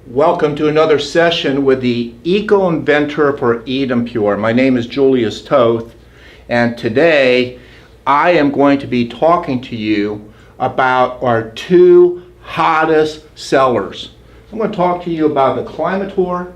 Welcome to another session with the Eco Inventor for Eden Pure. My name is Julius Toth, and today I am going to be talking to you about our two hottest sellers. I'm going to talk to you about the Climator,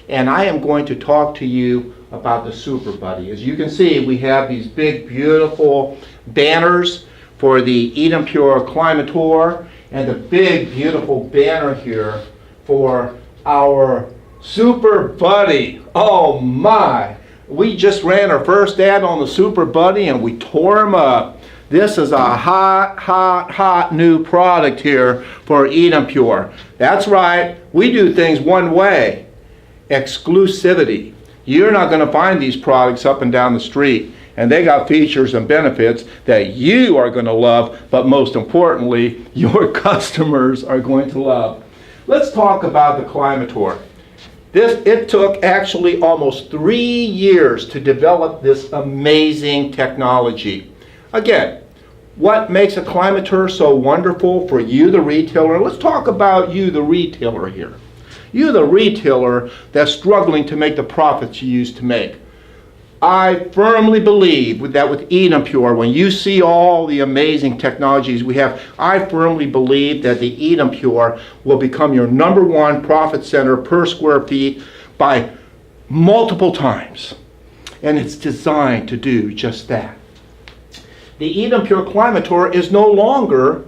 and I am going to talk to you about the Super Buddy. As you can see, we have these big, beautiful banners for the Eden Pure Climator, and the big, beautiful banner here for our Super Buddy. Oh my! We just ran our first ad on the Super Buddy and we tore him up. This is a hot new product here for Eden Pure. That's right, we do things one way. Exclusivity. You're not going to find these products up and down the street, and they got features and benefits that you are going to love, but most importantly, your customers are going to love. Let's talk about the Climator. It took actually almost 3 years to develop this amazing technology. Again, what makes a Climator so wonderful for you, the retailer? Let's talk about you, the retailer here. You, the retailer that's struggling to make the profits you used to make. I firmly believe that with Eden Pure, when you see all the amazing technologies we have, I firmly believe that the Eden Pure will become your #1 profit center per square feet by multiple times. And it's designed to do just that. The Eden Pure Climator is no longer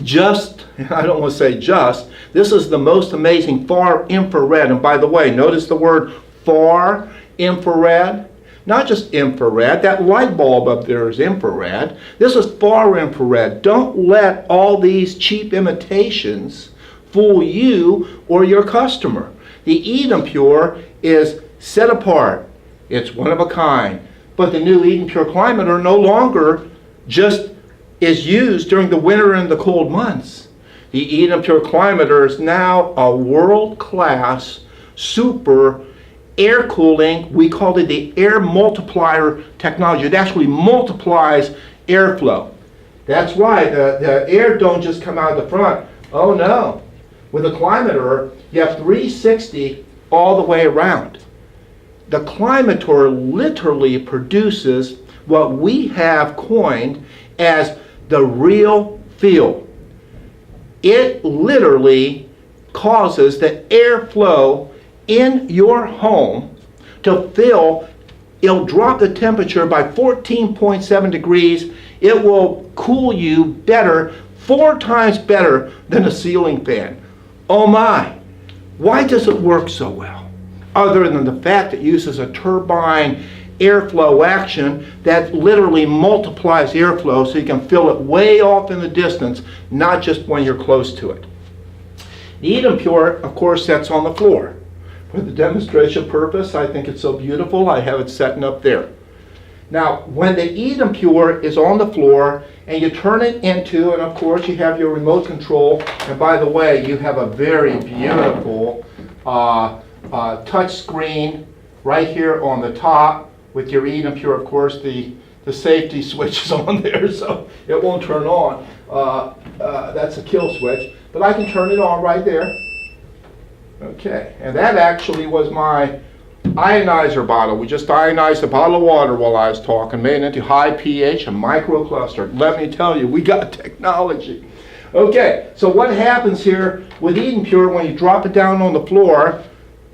just, I don't want to say just, this is the most amazing far infrared. And by the way, notice the word far infrared. Not just infrared, that light bulb up there is infrared. This is far infrared. Don't let all these cheap imitations fool you or your customer. The Eden Pure is set apart. It's one of a kind. But the new Eden Pure Climator no longer just is used during the winter and the cold months. The Eden Pure Climator is now a world-class super air cooling. We called it the air multiplier technology. It actually multiplies airflow. That's right, the air don't just come out the front. Oh no. With a Climator, you have 360 all the way around. The Climator literally produces what we have coined as the real feel. It literally causes the airflow in your home to fill. It'll drop the temperature by 14.7 degrees. It will cool you better, 4 times better than a ceiling fan. Oh my, why does it work so well? Other than the fact it uses a turbine airflow action that literally multiplies airflow so you can fill it way off in the distance, not just when you're close to it. The Eden Pure, of course, sets on the floor. For the demonstration purpose, I think it's so beautiful, I have it setting up there. Now, when the Eden Pure is on the floor and you turn it into, and of course you have your remote control, and by the way, you have a very beautiful touch screen right here on the top with your Eden Pure. Of course, the safety switch is on there, so it won't turn on. That's a kill switch, but I can turn it on right there. Okay, and that actually was my ionizer bottle. We just ionized a bottle of water while I was talking, made it into high pH and microcluster. Let me tell you, we got technology. Okay, so what happens here with Eden Pure when you drop it down on the floor,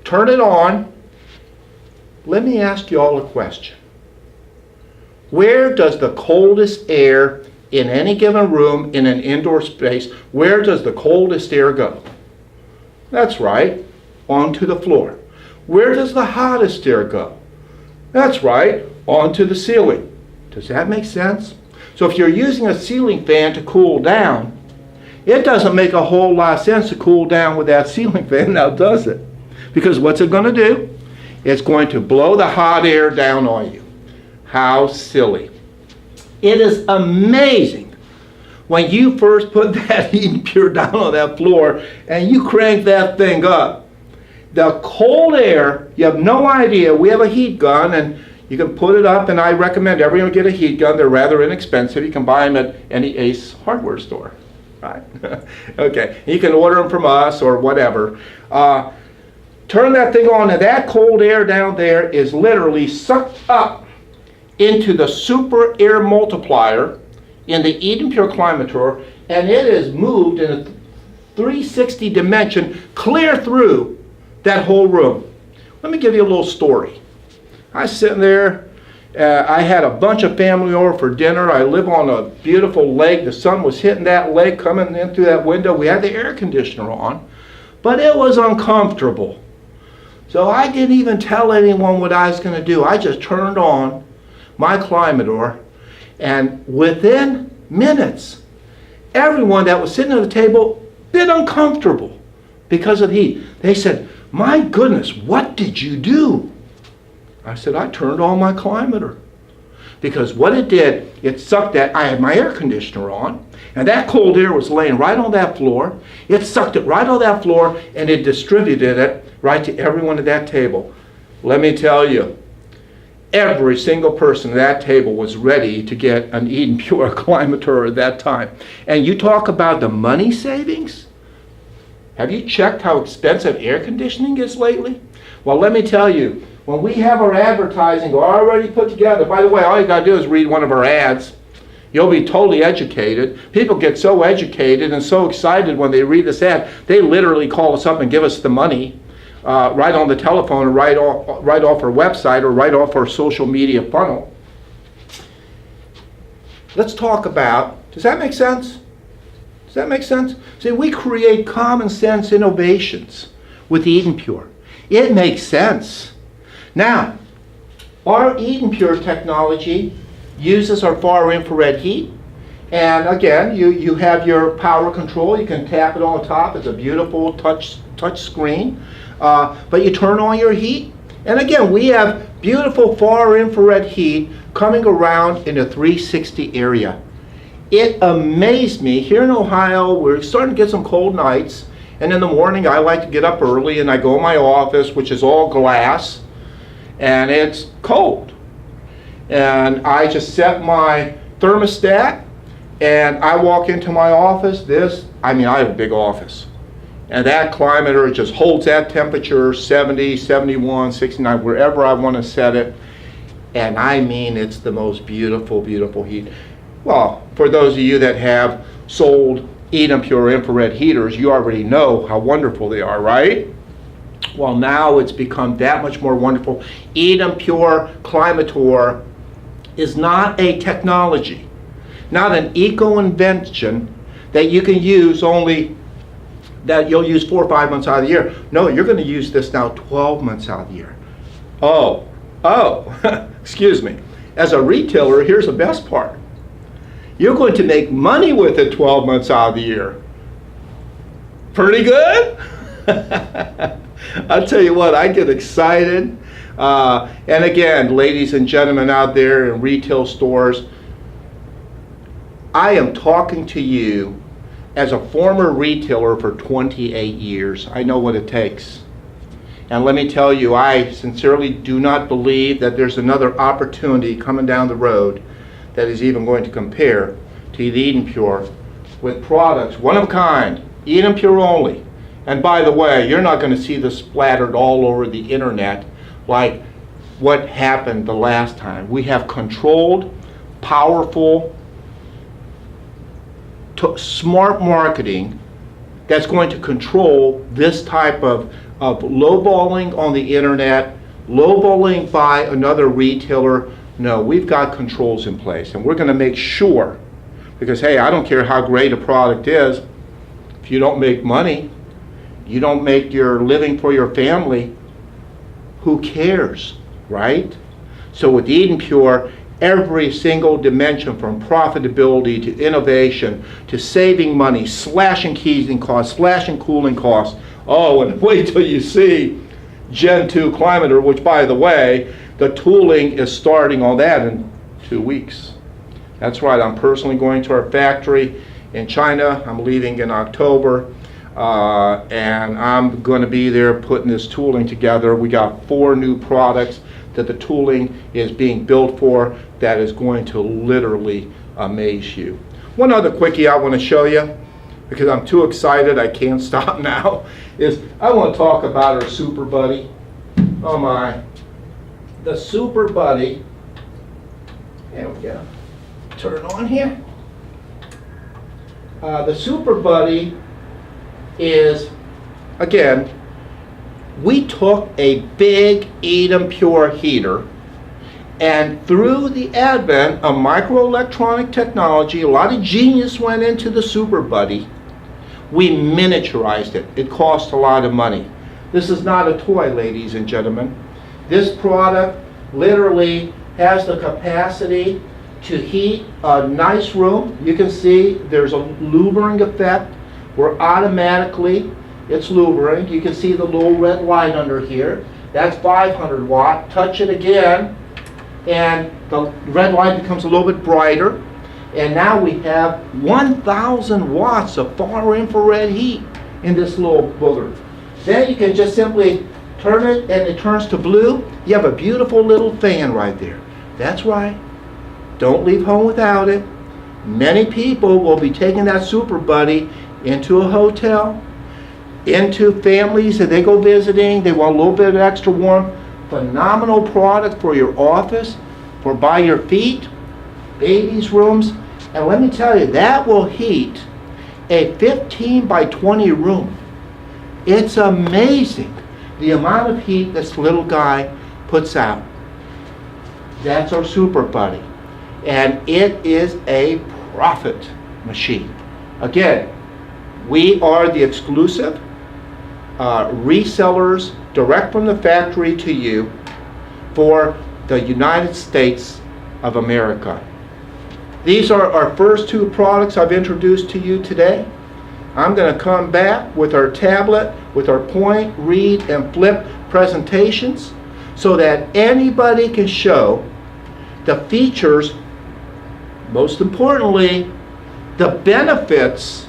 turn it on. Let me ask you all a question. Where does the coldest air in any given room in an indoor space, where does the coldest air go? That's right, onto the floor. Where does the hottest air go? That's right, onto the ceiling. Does that make sense? So if you're using a ceiling fan to cool down, it doesn't make a whole lot of sense to cool down with that ceiling fan, now does it? Because what's it going to do? It's going to blow the hot air down on you. How silly. It is amazing. When you first put that Eden Pure down on that floor and you crank that thing up, the cold air, you have no idea. We have a heat gun and you can put it up, and I recommend everyone get a heat gun. They're rather inexpensive. You can buy them at any Ace hardware store. right? Okay, you can order them from us or whatever. Turn that thing on, and that cold air down there is literally sucked up into the super air multiplier in the Eden Pure Climator, and it is moved in a 360 dimension clear through that whole room. Let me give you a little story. I was sitting there, I had a bunch of family over for dinner. I live on a beautiful lake. The sun was hitting that lake, coming in through that window. We had the air conditioner on, but it was uncomfortable. So I didn't even tell anyone what I was going to do. I just turned on my Climator, and within minutes, everyone that was sitting at the table bit uncomfortable because of the heat. They said, "My goodness, what did you do?" I said, "I turned on my Climator." Because what it did, it sucked that, I had my air conditioner on, and that cold air was laying right on that floor. It sucked it right on that floor, and it distributed it right to everyone at that table. Let me tell you, every single person at that table was ready to get an Eden Pure Climator at that time. And you talk about the money savings? Have you checked how expensive air conditioning is lately? Well, let me tell you, when we have our advertising already put together, by the way, all you got to do is read one of our ads. You'll be totally educated. People get so educated and so excited when they read this ad, they literally call us up and give us the money right on the telephone, or right off our website, or right off our social media funnel. Let's talk about, does that make sense? Does that make sense? See, we create common sense innovations with Eden Pure. It makes sense. Now, our Eden Pure technology uses our far infrared heat. And again, you have your power control. You can tap it on the top. It's a beautiful touch screen. But you turn on your heat. And again, we have beautiful far infrared heat coming around in a 360 area. It amazed me. Here in Ohio, we're starting to get some cold nights. And in the morning, I like to get up early and I go in my office, which is all glass. And it's cold. And I just set my thermostat and I walk into my office. I have a big office. And that Climator just holds that temperature, 70, 71, 69, wherever I want to set it. And I mean, it's the most beautiful, beautiful heat. Well, for those of you that have sold Eden Pure infrared heaters, you already know how wonderful they are, right? Well, now it's become that much more wonderful. Eden Pure Climator is not a technology, not an eco-invention that you can use only, that you'll use 4 or 5 months out of the year. No, you're going to use this now 12 months out of the year. Oh, excuse me. As a retailer, here's the best part. You're going to make money with it 12 months out of the year. Pretty good? I'll tell you what, I get excited. And again, ladies and gentlemen out there in retail stores, I am talking to you as a former retailer for 28 years. I know what it takes. And let me tell you, I sincerely do not believe that there's another opportunity coming down the road that is even going to compare to the Eden Pure with products, one of a kind, Eden Pure only. And by the way, you're not going to see this splattered all over the internet like what happened the last time. We have controlled, powerful, smart marketing that's going to control this type of lowballing on the internet, lowballing by another retailer. No, we've got controls in place, and we're going to make sure, because hey, I don't care how great a product is, if you don't make money, you don't make your living for your family, who cares, right? So with Eden Pure, every single dimension, from profitability to innovation to saving money, slashing heating costs, slashing cooling costs. Oh, and wait till you see Gen 2 Climator, which by the way, the tooling is starting on that in 2 weeks. That's right, I'm personally going to our factory in China. I'm leaving in October. And I'm going to be there putting this tooling together. We got 4 new products that the tooling is being built for that is going to literally amaze you. One other quickie I want to show you. because I'm too excited, I can't stop now, is I want to talk about our Super Buddy. Oh my. The Super Buddy. There we go. Turn it on here. The Super Buddy is, again, we took a big Eden Pure heater, and through the advent of microelectronic technology, a lot of genius went into the Super Buddy. We miniaturized it. It cost a lot of money. This is not a toy, ladies and gentlemen. This product literally has the capacity to heat a nice room. You can see there's a lubricating effect where automatically it's lubricating. You can see the little red light under here. That's 500 watt. Touch it again, and the red light becomes a little bit brighter. And now we have 1,000 watts of far infrared heat in this little booger. Then you can just simply turn it and it turns to blue. You have a beautiful little fan right there. That's right. Don't leave home without it. Many people will be taking that Super Buddy into a hotel, into families that they go visiting. They want a little bit of extra warmth. Phenomenal product for your office, for by your feet, babies' rooms. And let me tell you, that will heat a 15 by 20 room. It's amazing the amount of heat this little guy puts out. That's our Super Buddy. And it is a profit machine. Again, we are the exclusive resellers direct from the factory to you for the United States of America. These are our first two products I've introduced to you today. I'm going to come back with our tablet, with our point, read, and flip presentations so that anybody can show the features, most importantly, the benefits,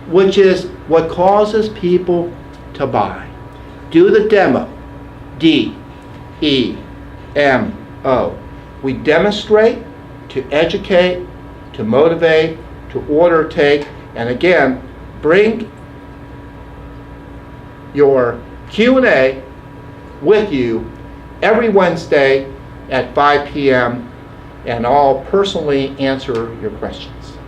which is what causes people to buy. Do the demo. D-E-M-O. We demonstrate to educate, to motivate, to order take, and again, bring your Q&A with you every Wednesday at 5 p.m. and I'll personally answer your questions.